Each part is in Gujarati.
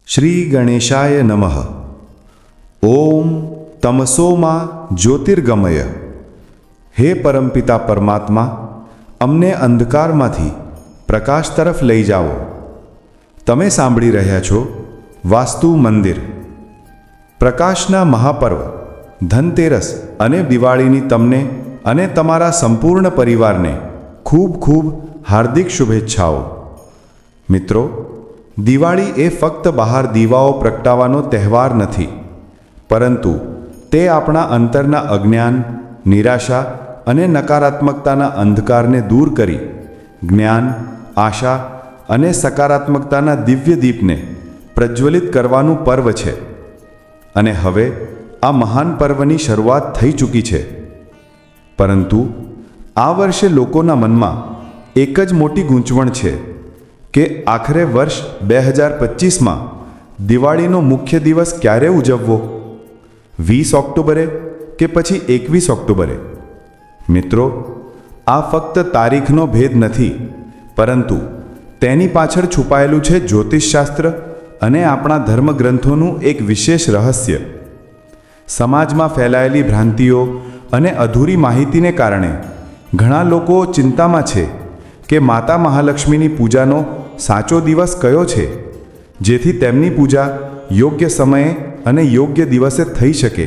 શ્રી ગણેશાય નમઃ. ઓમ તમસોમા જ્યોતિર્ગમય. હે પરમપિતા પરમાત્મા, અમને અંધકારમાંથી પ્રકાશ તરફ લઈ જાઓ. તમે સાંભળી રહ્યા છો વાસ્તુ મંદિર. પ્રકાશના મહાપર્વ ધનતેરસ અને દિવાળીની તમને અને તમારા સંપૂર્ણ પરિવારને ખૂબ ખૂબ હાર્દિક શુભેચ્છાઓ. મિત્રો, દિવાળી એ ફક્ત બહાર દીવાઓ પ્રગટાવવાનો તહેવાર નથી, પરંતુ તે આપણા અંતરના અજ્ઞાન, નિરાશા અને નકારાત્મકતાના અંધકારને દૂર કરી જ્ઞાન, આશા અને સકારાત્મકતાના દિવ્ય દીપને પ્રજ્વલિત કરવાનું પર્વ છે. અને હવે આ મહાન પર્વની શરૂઆત થઈ ચૂકી છે. પરંતુ આ વર્ષે લોકોના મનમાં એક જ મોટી ગૂંચવણ છે કે આખરે વર્ષ 2025માં દિવાળીનો મુખ્ય દિવસ ક્યારે ઉજવવો? 20 ઓક્ટોબરે કે પછી 21 ઓક્ટોબરે? મિત્રો, આ ફક્ત તારીખનો ભેદ નથી, પરંતુ તેની પાછળ છુપાયેલું છે જ્યોતિષશાસ્ત્ર અને આપણા ધર્મગ્રંથોનું એક વિશેષ રહસ્ય. સમાજમાં ફેલાયેલી ભ્રાંતિઓ અને અધૂરી માહિતીને કારણે ઘણા લોકો ચિંતામાં છે કે માતા મહાલક્ષ્મીની પૂજાનો સાચો દિવસ કયો છે, જેથી તેમની પૂજા યોગ્ય સમયે અને યોગ્ય દિવસે થઈ શકે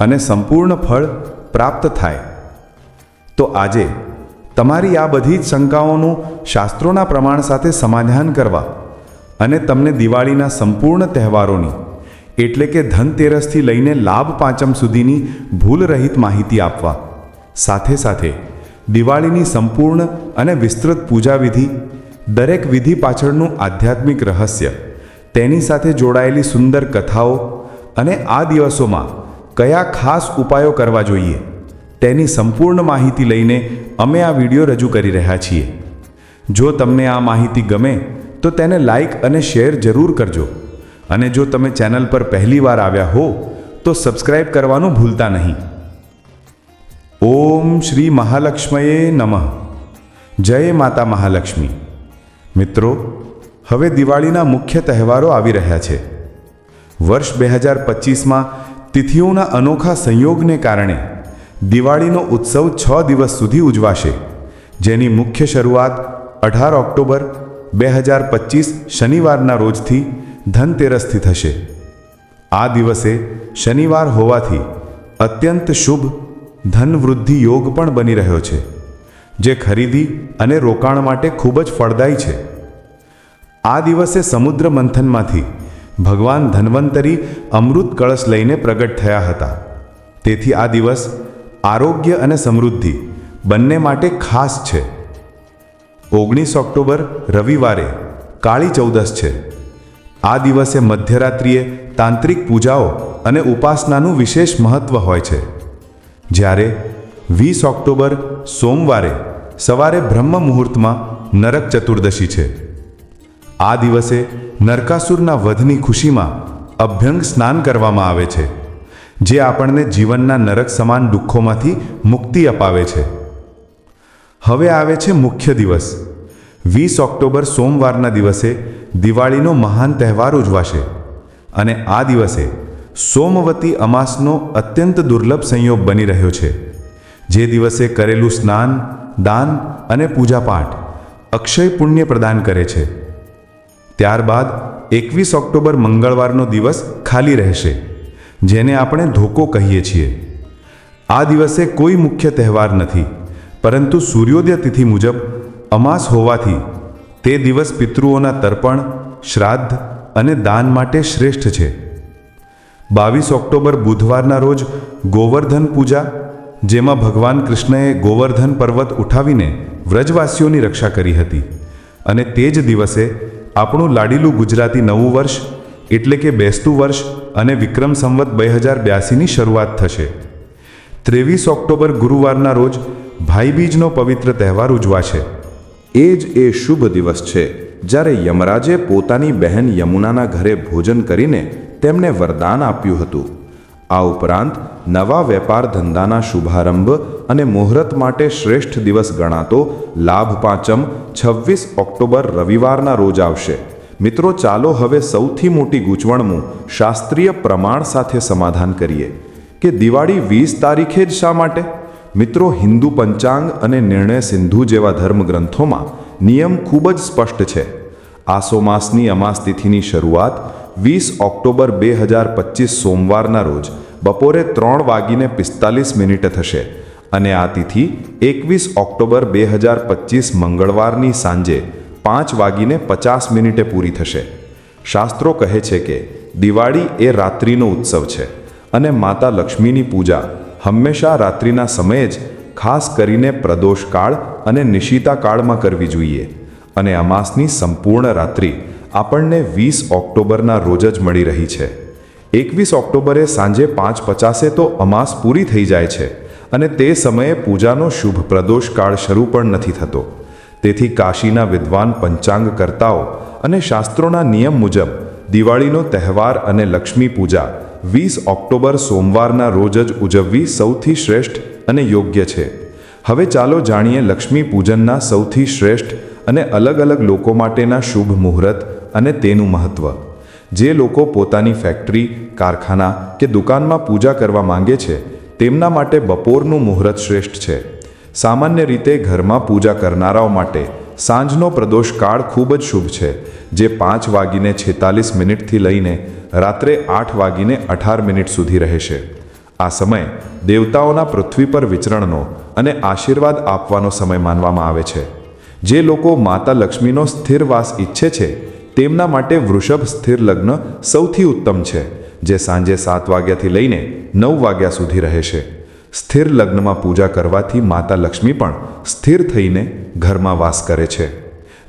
અને સંપૂર્ણ ફળ પ્રાપ્ત થાય. તો આજે તમારી આ બધી જ શંકાઓનું શાસ્ત્રોના પ્રમાણ સાથે સમાધાન કરવા અને તમને દિવાળીના સંપૂર્ણ તહેવારોની એટલે કે ધનતેરસથી લઈને લાભ પાંચમ સુધીની ભૂલરહિત માહિતી આપવા, સાથે સાથે દિવાળીની સંપૂર્ણ અને વિસ્તૃત પૂજાવિધિ, દરેક વિધિ પાછળનું આધ્યાત્મિક રહસ્ય, તેની સાથે જોડાયેલી સુંદર કથાઓ અને આ દિવસોમાં કયા ખાસ ઉપાયો કરવા જોઈએ, તેની સંપૂર્ણ માહિતી લઈને અમે આ વિડીયો રજૂ કરી રહ્યા છીએ. જો તમને આ માહિતી ગમે તો તેને લાઈક અને શેર જરૂર કરજો, અને જો તમે ચેનલ પર પહેલીવાર આવ્યા હો તો સબસ્ક્રાઇબ કરવાનું ભૂલતા નહીં. ઓમ શ્રી મહાલક્ષ્મયે નમઃ. જય માતા મહાલક્ષ્મી. મિત્રો, હવે દિવાળીના મુખ્ય તહેવારો આવી રહ્યા છે. વર્ષ 2025માં તિથિઓના અનોખા સંયોગને કારણે દિવાળીનો ઉત્સવ 6 દિવસ સુધી ઉજવાશે, જેની મુખ્ય શરૂઆત 18 ઓક્ટોબર 2025 શનિવારના રોજથી ધનતેરસથી થશે. આ દિવસે શનિવાર હોવાથી અત્યંત શુભ ધનવૃદ્ધિ યોગ પણ બની રહ્યો છે, જે ખરીદી અને રોકાણ માટે ખૂબ જ ફળદાયી છે. આ દિવસે સમુદ્ર મંથનમાંથી ભગવાન ધન્વંતરી અમૃત કળશ લઈને પ્રગટ થયા હતા. તેથી આ દિવસ આરોગ્ય અને સમૃદ્ધિ બંને માટે ખાસ છે. 19 ઓક્ટોબર રવિવારે કાળી ચૌદસ છે. આ દિવસે મધ્યરાત્રિએ તાંત્રિક પૂજાઓ અને ઉપાસનાનું વિશેષ મહત્વ હોય છે. જ્યારે 20 ઓક્ટોબર સોમવારે સવારે બ્રહ્મ મુહૂર્તમાં નરક ચતુર્દશી છે. આ દિવસે નરકાસુરના વધની ખુશીમાં અભ્યંગ સ્નાન કરવામાં આવે છે, જે આપણને જીવનના નરક સમાન દુઃખોમાંથી મુક્તિ અપાવે છે. હવે આવે છે મુખ્ય દિવસ. 20 ઓક્ટોબર સોમવારના દિવસે દિવાળીનો મહાન તહેવાર ઉજવાશે, અને આ દિવસે સોમવતી અમાસનો અત્યંત દુર્લભ સંયોગ બની રહ્યો છે. જે દિવસે કરેલું સ્નાન, દાન અને પૂજાપાઠ અક્ષય પુણ્ય પ્રદાન કરે છે. ત્યારબાદ 21 ઓક્ટોબર મંગળવારનો દિવસ ખાલી રહેશે, જેને આપણે ધોકો કહીએ છીએ. આ દિવસે કોઈ મુખ્ય તહેવાર નથી, પરંતુ સૂર્યોદય તિથિ મુજબ અમાસ હોવાથી તે દિવસ પિતૃઓના તર્પણ, શ્રાદ્ધ અને દાન માટે શ્રેષ્ઠ છે. 22 ઓક્ટોબર બુધવારના રોજ ગોવર્ધન પૂજા, જેમાં ભગવાન કૃષ્ણએ ગોવર્ધન પર્વત ઉઠાવીને વ્રજવાસીઓની રક્ષા કરી હતી. અને તે જ દિવસે આપણું લાડીલું ગુજરાતી નવું વર્ષ એટલે કે બેસતું વર્ષ અને વિક્રમ સંવત 2082ની શરૂઆત થશે. 23 ઓક્ટોબર ગુરુવારના રોજ ભાઈબીજનો પવિત્ર તહેવાર ઉજવાશે. એ જ એ શુભ દિવસ છે જ્યારે યમરાજે પોતાની બહેન યમુનાના ઘરે ભોજન કરીને તેમને વરદાન આપ્યું હતું. આ ઉપરાંત નવા વેપાર ધંધાના શુભારંભ અને મુહૂર્ત માટે શ્રેષ્ઠ દિવસ ગણાતો લાભ પાંચમ 26 ઓક્ટોબર રવિવારના રોજ આવશે, મિત્રો, ચાલો હવે સૌથી મોટી ગૂંચવણનું શાસ્ત્રીય પ્રમાણ સાથે સમાધાન કરીએ કે દિવાળી 20 તારીખે જ શા માટે? મિત્રો, હિન્દુ પંચાંગ અને નિર્ણય સિંધુ જેવા ધર્મગ્રંથોમાં નિયમ ખૂબ જ સ્પષ્ટ છે. આસો માસની અમાસ તિથિની શરૂઆત 20 ઓક્ટોબર 2025 સોમવારના રોજ બપોરે 3:45 થશે અને આ તિથિ 21 ઓક્ટોબર 2025 મંગળવારની સાંજે 5:50 પૂરી થશે. શાસ્ત્રો કહે છે કે દિવાળી એ રાત્રિનો ઉત્સવ છે અને માતા લક્ષ્મીની પૂજા હંમેશા રાત્રિના સમયે જ, ખાસ કરીને પ્રદોષકાળ અને નિશિતા કાળમાં કરવી જોઈએ. અને અમાસની સંપૂર્ણ રાત્રિ આપણને 20 ઓક્ટોબરના રોજ જ મળી રહી છે. 21 ઓક્ટોબરે સાંજે 5:50 તો અમાસ પૂરી થઈ જાય છે અને તે સમયે પૂજાનો શુભ પ્રદોષકાળ શરૂ પણ નથી થતો. તેથી કાશીના વિદ્વાન પંચાંગકર્તાઓ અને શાસ્ત્રોના નિયમ મુજબ દિવાળીનો તહેવાર અને લક્ષ્મી પૂજા 20 ઓક્ટોબર સોમવારના રોજ જ ઉજવવી સૌથી શ્રેષ્ઠ અને યોગ્ય છે. હવે ચાલો જાણીએ લક્ષ્મી પૂજનના સૌથી શ્રેષ્ઠ અને અલગ અલગ લોકો માટેના શુભ મુહૂર્ત અને તેનું મહત્ત્વ. જે લોકો પોતાની ફેક્ટરી, કારખાના કે દુકાનમાં પૂજા કરવા માંગે છે તેમના માટે બપોરનું મુહૂર્ત શ્રેષ્ઠ છે. સામાન્ય રીતે ઘરમાં પૂજા કરનારાઓ માટે સાંજનો પ્રદોષકાળ ખૂબ જ શુભ છે, જે 5:46 થી લઈને રાત્રે 8:18 સુધી રહેશે. આ સમય દેવતાઓના પૃથ્વી પર વિચરણનો અને આશીર્વાદ આપવાનો સમય માનવામાં આવે છે. જે લોકો માતા લક્ષ્મીનો સ્થિર વાસ ઈચ્છે છે તેમના માટે વૃષભ સ્થિર લગ્ન સૌથી ઉત્તમ છે, જે સાંજે 7 વાગ્યાથી લઈને 9 વાગ્યા સુધી રહેશે. સ્થિર લગ્નમાં પૂજા કરવાથી માતા લક્ષ્મી પણ સ્થિર થઈને ઘરમાં વાસ કરે છે.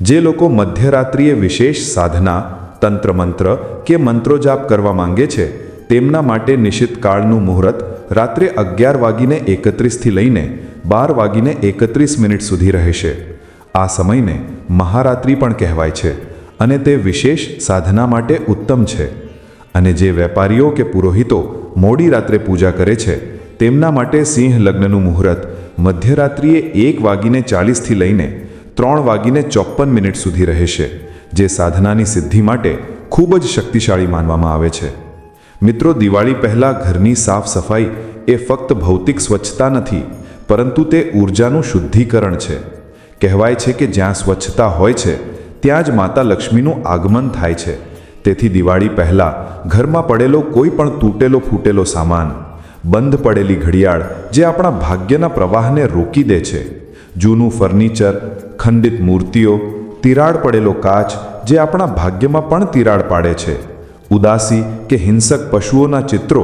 જે લોકો મધ્યરાત્રિએ વિશેષ સાધના, તંત્રમંત્ર કે મંત્રોજાપ કરવા માંગે છે તેમના માટે નિશ્ચિત કાળનું મુહૂર્ત રાત્રે 11:31 થી લઈને 12:31 સુધી રહેશે. આ સમયને મહારાત્રિ પણ કહેવાય છે અને તે વિશેષ સાધના માટે ઉત્તમ છે. અને જે વેપારીઓ કે પુરોહિતો મોડી રાત્રે પૂજા કરે છે તેમના માટે સિંહ લગ્નનું મુહૂર્ત મધ્યરાત્રિએ 1:40 થી લઈને 3:54 સુધી રહેશે, જે સાધનાની સિદ્ધિ માટે ખૂબ જ શક્તિશાળી માનવામાં આવે છે. મિત્રો, દિવાળી પહેલાં ઘરની સાફ સફાઈ એ ફક્ત ભૌતિક સ્વચ્છતા નથી, પરંતુ તે ઊર્જાનું શુદ્ધિકરણ છે. કહેવાય છે કે જ્યાં સ્વચ્છતા હોય છે ત્યાં જ માતા લક્ષ્મીનું આગમન થાય છે. તેથી દિવાળી પહેલાં ઘરમાં પડેલો કોઈ પણ તૂટેલો ફૂટેલો સામાન, બંધ પડેલી ઘડિયાળ જે આપણા ભાગ્યના પ્રવાહને રોકી દે છે, જૂનું ફર્નિચર, ખંડિત મૂર્તિઓ, તિરાડ પડેલો કાચ જે આપણા ભાગ્યમાં પણ તિરાડ પાડે છે, ઉદાસી કે હિંસક પશુઓના ચિત્રો,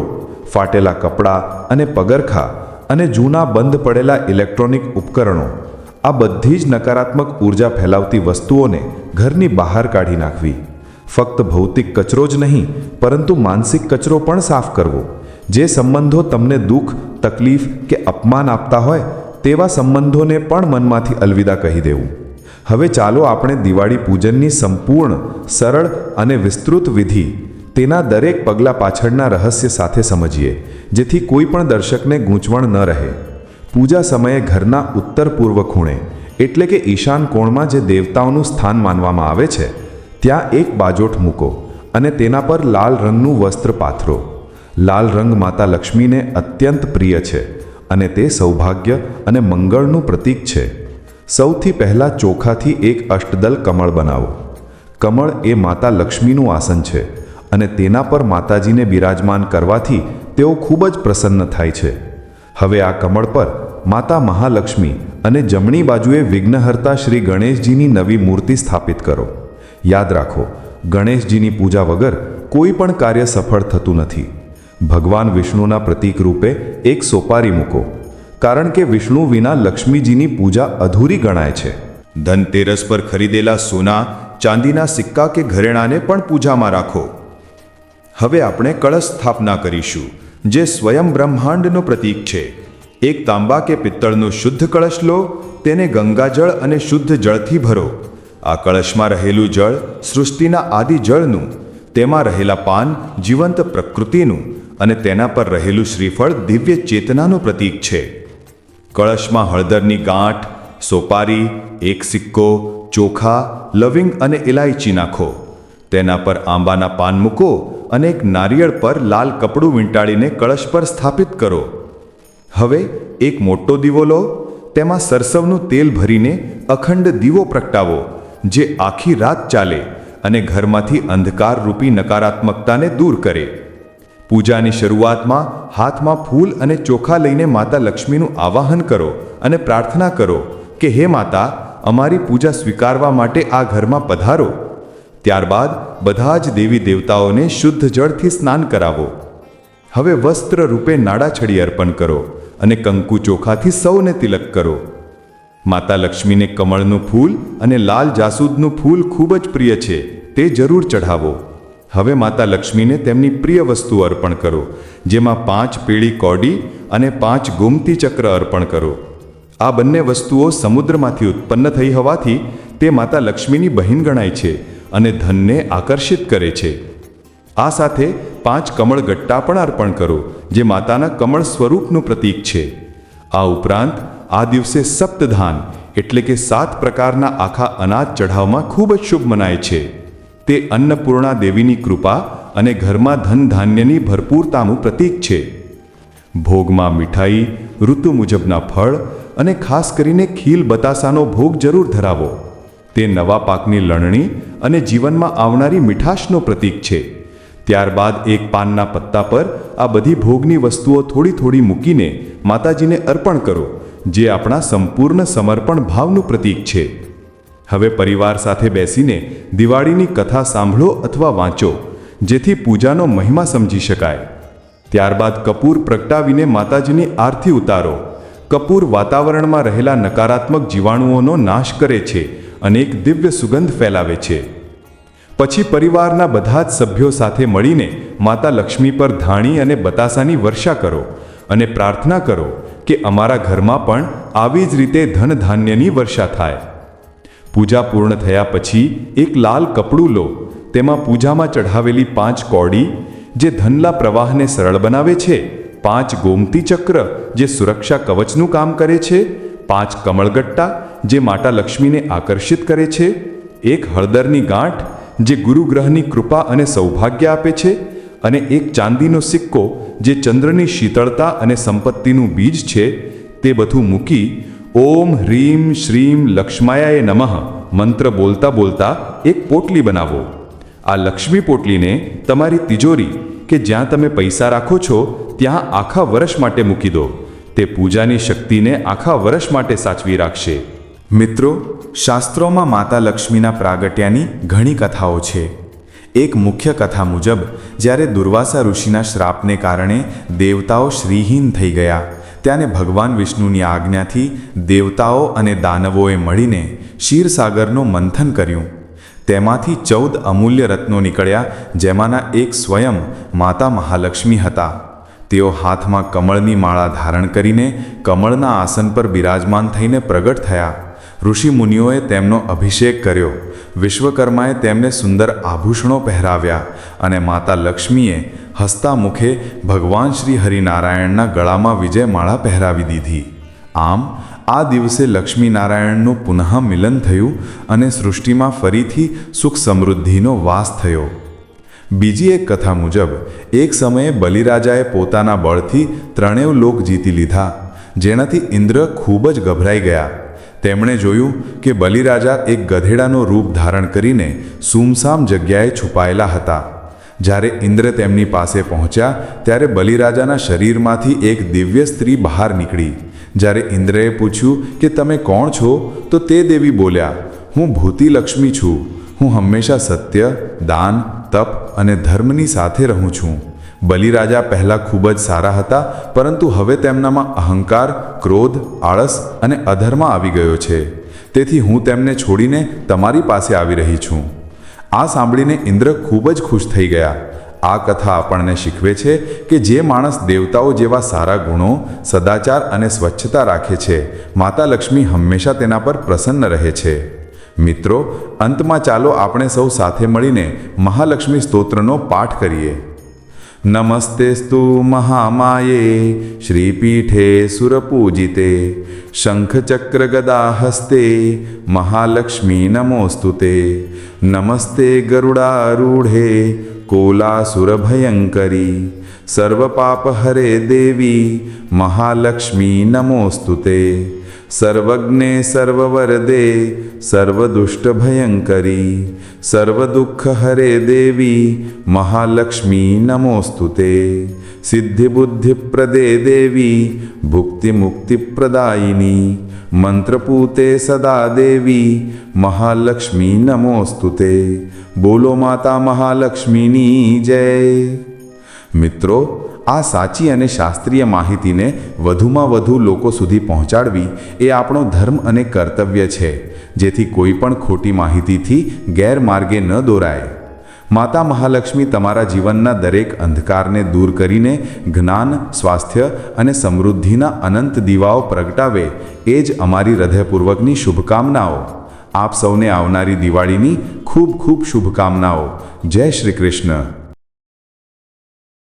ફાટેલા કપડાં અને પગરખા અને જૂના બંધ પડેલા ઇલેક્ટ્રોનિક ઉપકરણો, આ બધી જ નકારાત્મક ઉર્જા ફેલાવતી વસ્તુઓને ઘરની બહાર કાઢી નાખવી. ફક્ત ભૌતિક કચરો જ નહીં, પરંતુ માનસિક કચરો પણ સાફ કરવો. જે સંબંધો તમને દુઃખ, તકલીફ કે અપમાન આપતા હોય તેવા સંબંધોને પણ મનમાંથી અલવિદા કહી દેવું. હવે ચાલો આપણે દિવાળી પૂજનની સંપૂર્ણ, સરળ અને વિસ્તૃત વિધિ, તેના દરેક પગલાં પાછળના રહસ્ય સાથે સમજીએ, જેથી કોઈ પણ દર્શકને ગૂંચવણ ન રહે. પૂજા સમયે ઘરના ઉત્તર પૂર્વ ખૂણે એટલે કે ઈશાન કોણમાં જે દેવતાઓનું સ્થાન માનવામાં આવે છે ત્યાં એક બાજોઠ મૂકો અને તેના પર લાલ રંગનું વસ્ત્ર પાથરો. લાલ રંગ માતા લક્ષ્મીને અત્યંત પ્રિય છે અને તે સૌભાગ્ય અને મંગળનું પ્રતીક છે. સૌથી પહેલાં ચોખાથી એક અષ્ટદલ કમળ બનાવો. કમળ એ માતા લક્ષ્મીનું આસન છે અને તેના પર માતાજીને બિરાજમાન કરવાથી તેઓ ખૂબ જ પ્રસન્ન થાય છે. હવે આ કમળ પર માતા મહાલક્ષ્મી અને જમણી બાજુએ વિઘ્નહર્તા શ્રી ગણેશજીની નવી મૂર્તિ સ્થાપિત કરો. યાદ રાખો, ગણેશજીની પૂજા વગર કોઈ પણ કાર્ય સફળ થતું નથી. ભગવાન વિષ્ણુના પ્રતીક રૂપે એક સોપારી મૂકો, કારણ કે વિષ્ણુ વિના લક્ષ્મીજીની પૂજા અધૂરી ગણાય છે. ધનતેરસ પર ખરીદેલા સોના, ચાંદીના સિક્કા કે ઘરેણાને પણ પૂજામાં રાખો. હવે આપણે કળશ સ્થાપના કરીશું, જે સ્વયં બ્રહ્માંડનું પ્રતીક છે. એક તાંબા કે પિત્તળનું શુદ્ધ કળશ લો, તેને ગંગાજળ અને શુદ્ધ જળથી ભરો. આ કળશમાં રહેલું જળ સૃષ્ટિના આદિ જળનું, તેમાં રહેલા પાન જીવંત પ્રકૃતિનું અને તેના પર રહેલું શ્રીફળ દિવ્ય ચેતનાનું પ્રતીક છે. કળશમાં હળદરની ગાંઠ, સોપારી, એક સિક્કો, ચોખા, લવિંગ અને ઇલાયચી નાખો. તેના પર આંબાના પાન મૂકો અને એક નારિયેળ પર લાલ કપડું વીંટાળીને કળશ પર સ્થાપિત કરો. હવે એક મોટો દીવો લો, તેમાં સરસવનું તેલ ભરીને અખંડ દીવો પ્રગટાવો, જે આખી રાત ચાલે અને ઘરમાંથી અંધકાર રૂપી નકારાત્મકતાને દૂર કરે. પૂજાની શરૂઆતમાં હાથમાં ફૂલ અને ચોખા લઈને માતા લક્ષ્મીનું આવાહન કરો અને પ્રાર્થના કરો કે હે માતા, અમારી પૂજા સ્વીકારવા માટે આ ઘરમાં પધારો. ત્યારબાદ બધા જ દેવી દેવતાઓને શુદ્ધ જળથી સ્નાન કરાવો. હવે વસ્ત્ર રૂપે નાડાછડી અર્પણ કરો અને કંકુ ચોખાથી સૌને તિલક કરો. માતા લક્ષ્મીને કમળનું ફૂલ અને લાલ જાસૂદનું ફૂલ ખૂબ જ પ્રિય છે, તે જરૂર ચઢાવો. હવે માતા લક્ષ્મીને તેમની પ્રિય વસ્તુ અર્પણ કરો, જેમાં 5 પીળી કોડી અને 5 ગોમતી ચક્ર અર્પણ કરો. આ બંને વસ્તુઓ સમુદ્રમાંથી ઉત્પન્ન થઈ હોવાથી તે માતા લક્ષ્મીની બહેન ગણાય છે અને ધનને આકર્ષિત કરે છે. આ સાથે 5 કમળ ગટ્ટા પણ અર્પણ કરો, જે માતાના કમળ સ્વરૂપનું પ્રતીક છે. આ ઉપરાંત આ દિવસે સપ્તધાન એટલે કે 7 પ્રકારના આખા અનાજ ચઢાવવામાં ખૂબ જ શુભ મનાય છે. તે અન્નપૂર્ણા દેવીની કૃપા અને ઘરમાં ધન ધાન્યની ભરપૂરતાનું પ્રતીક છે. ભોગમાં મીઠાઈ, ઋતુ મુજબના ફળ અને ખાસ કરીને ખીલ બતાસાનો ભોગ જરૂર ધરાવો. તે નવા પાકની લણણી અને જીવનમાં આવનારી મીઠાશનું પ્રતીક છે. ત્યારબાદ એક પાનના પત્તા પર આ બધી ભોગની વસ્તુઓ થોડી થોડી મૂકીને માતાજીને અર્પણ કરો, જે આપણા સંપૂર્ણ સમર્પણ ભાવનું પ્રતીક છે. હવે પરિવાર સાથે બેસીને દિવાળીની કથા સાંભળો અથવા વાંચો, જેથી પૂજાનો મહિમા સમજી શકાય. ત્યારબાદ કપૂર પ્રગટાવીને માતાજીની આરતી ઉતારો. કપૂર વાતાવરણમાં રહેલા નકારાત્મક જીવાણુઓનો નાશ કરે છે અને એક દિવ્ય સુગંધ ફેલાવે છે. પછી પરિવારના બધા જ સભ્યો સાથે મળીને માતા લક્ષ્મી પર ધાણી અને બતાસાની વર્ષા કરો અને પ્રાર્થના કરો કે અમારા ઘરમાં પણ આવી જ રીતે ધન ધાન્યની વર્ષા થાય. પૂજા પૂર્ણ થયા પછી એક લાલ કપડું લો, તેમાં પૂજામાં ચઢાવેલી 5 કોડી જે ધનના પ્રવાહને સરળ બનાવે છે, 5 ગોમતી ચક્ર જે સુરક્ષા કવચનું કામ કરે છે, 5 કમળગટ્ટા જે માતા લક્ષ્મીને આકર્ષિત કરે છે, 1 હળદરની ગાંઠ જે ગુરુગ્રહની કૃપા અને સૌભાગ્ય આપે છે, અને 1 ચાંદીનો સિક્કો જે ચંદ્રની શીતળતા અને સંપત્તિનું બીજ છે, તે બધું મૂકી ઓમ હ્રીમ શ્રીમ લક્ષ્માયાય નમઃ મંત્ર બોલતા બોલતા એક પોટલી બનાવો. આ લક્ષ્મી પોટલીને તમારી તિજોરી કે જ્યાં તમે પૈસા રાખો છો ત્યાં આખા વર્ષ માટે મૂકી દો. તે પૂજાની શક્તિને આખા વર્ષ માટે સાચવી રાખશે. મિત્રો, શાસ્ત્રોમાં માતા લક્ષ્મીના પ્રાગટ્યાની ઘણી કથાઓ છે. એક મુખ્ય કથા મુજબ જ્યારે દુર્વાસા ઋષિના શ્રાપને કારણે દેવતાઓ શ્રીહીન થઈ ગયા, ત્યારે ભગવાન વિષ્ણુની આજ્ઞાથી દેવતાઓ અને દાનવોએ મળીને ક્ષીરસાગરનું મંથન કર્યું. તેમાંથી 14 અમૂલ્ય રત્નો નીકળ્યા, જેમાંના એક સ્વયં માતા મહાલક્ષ્મી હતા. તેઓ હાથમાં કમળની માળા ધારણ કરીને કમળના આસન પર બિરાજમાન થઈને પ્રગટ થયા. ઋષિ મુનિઓએ તેમનો અભિષેક કર્યો. વિશ્વકર્માએ તેમને સુંદર આભૂષણો પહેરાવ્યા અને માતા લક્ષ્મીએ હસતા મુખે ભગવાન શ્રી હરિનારાયણના ગળામાં વિજયમાળા પહેરાવી દીધી. આમ આ દિવસે લક્ષ્મીનારાયણનું પુનઃ મિલન થયું અને સૃષ્ટિમાં ફરીથી સુખ સમૃદ્ધિનો વાસ થયો. બીજી એક કથા મુજબ એક સમયે બલિરાજાએ પોતાના બળથી 3 લોક જીતી લીધા, જેનાથી ઇન્દ્ર ખૂબ જ ગભરાઈ ગયા. તેમણે જોયું કે બલિરાજા એક ગધેડાનો રૂપ ધારણ કરીને સૂમસામ જગ્યાએ છુપાયેલા હતા. જ્યારે ઇન્દ્ર તેમની પાસે પહોંચ્યા ત્યારે બલિરાજાના શરીરમાંથી એક દિવ્ય સ્ત્રી બહાર નીકળી. જ્યારે ઇન્દ્રએ પૂછ્યું કે તમે કોણ છો, તો તે દેવી બોલ્યા, હું ભૂતિ લક્ષ્મી છું. હું હંમેશા સત્ય, દાન, તપ અને ધર્મની સાથે રહું છું. બલિરાજા પહેલાં ખૂબ જ સારા હતા, પરંતુ હવે તેમનામાં અહંકાર, ક્રોધ, આળસ અને અધર્મ આવી ગયો છે. તેથી હું તેમને છોડીને તમારી પાસે આવી રહી છું. આ સાંભળીને ઇન્દ્ર ખૂબ જ ખુશ થઈ ગયા. આ કથા આપણને શીખવે છે કે જે માણસ દેવતાઓ જેવા સારા ગુણો, સદાચાર અને સ્વચ્છતા રાખે છે, માતા લક્ષ્મી હંમેશા તેના પર પ્રસન્ન રહે છે. મિત્રો, અંતમાં ચાલો આપણે સૌ સાથે મળીને મહાલક્ષ્મી સ્તોત્રનો પાઠ કરીએ. નમસ્તેસ્તુ મહામાયે શ્રીપીઠે સુરપૂજિતે શંખચક્રગદાહસ્તે મહાલક્ષ્મી નમોસ્તુતે નમસ્તે ગરુડારૂઢે કોલાસુરભયંકરી સર્વપાપહરે દેવી મહાલક્ષ્મી નમોસ્તુતે સર્વજ્ઞે સર્વવરદે સર્વદુષ્ટભયંકરી સર્વદુઃખહરે દેવી મહાલક્ષ્મી નમોસ્તુતે સિદ્ધિબુદ્ધિપ્રદે દેવી ભુક્તિમુક્તિપ્રદાયિની મંત્રપૂતે સદા દેવી મહાલક્ષ્મી નમોસ્તુતે બોલો માતા મહાલક્ષ્મીની જય. મિત્રો, આ સાચી અને શાસ્ત્રીય માહિતીને વધુમાં વધુ લોકો સુધી પહોંચાડવી એ આપણો ધર્મ અને કર્તવ્ય છે, જેથી કોઈ પણ ખોટી માહિતીથી ગેરમાર્ગે ન દોરાય. માતા મહાલક્ષ્મી તમારા જીવનના દરેક અંધકારને દૂર કરીને જ્ઞાન, સ્વાસ્થ્ય અને સમૃદ્ધિના અનંત દીવાઓ પ્રગટાવે એ જ અમારી હૃદયપૂર્વકની શુભકામનાઓ. આપ સૌને આવનારી દિવાળીની ખૂબ ખૂબ શુભકામનાઓ. જય શ્રી કૃષ્ણ.